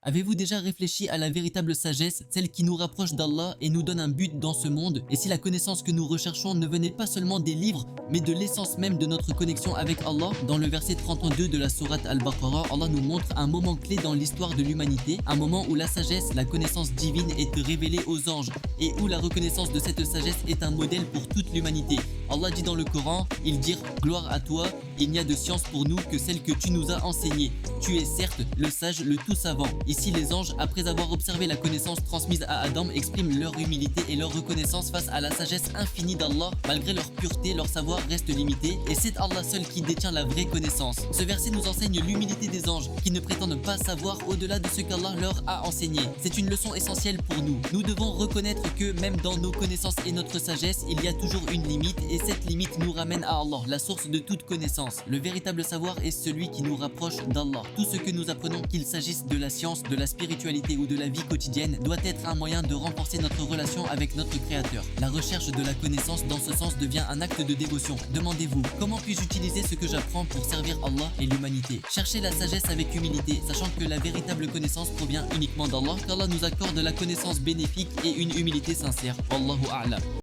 Avez-vous déjà réfléchi à la véritable sagesse, celle qui nous rapproche d'Allah et nous donne un but dans ce monde? Et si la connaissance que nous recherchons ne venait pas seulement des livres, mais de l'essence même de notre connexion avec Allah? Dans le verset 32 de la sourate Al-Baqarah, Allah nous montre un moment clé dans l'histoire de l'humanité, un moment où la sagesse, la connaissance divine est révélée aux anges et où la reconnaissance de cette sagesse est un modèle pour toute l'humanité. Allah dit dans le Coran, ils dirent « Gloire à toi, il n'y a de science pour nous que celle que tu nous as enseignée. Tu es certes le sage, le tout savant. » Ici, les anges, après avoir observé la connaissance transmise à Adam, expriment leur humilité et leur reconnaissance face à la sagesse infinie d'Allah. Malgré leur pureté, leur savoir reste limité et c'est Allah seul qui détient la vraie connaissance. Ce verset nous enseigne l'humilité des anges qui ne prétendent pas savoir au-delà de ce qu'Allah leur a enseigné. C'est une leçon essentielle pour nous. Nous devons reconnaître que même dans nos connaissances et notre sagesse, il y a toujours une limite et cette limite nous ramène à Allah, la source de toute connaissance. Le véritable savoir est celui qui nous rapproche d'Allah. Tout ce que nous apprenons, qu'il s'agisse de la science, de la spiritualité ou de la vie quotidienne, doit être un moyen de renforcer notre relation avec notre Créateur. La recherche de la connaissance dans ce sens devient un acte de dévotion. Demandez-vous, comment puis-je utiliser ce que j'apprends pour servir Allah et l'humanité? Cherchez la sagesse avec humilité, sachant que la véritable connaissance provient uniquement d'Allah, qu'Allah nous accorde la connaissance bénéfique et une humilité sincère. Wallahu a'lam.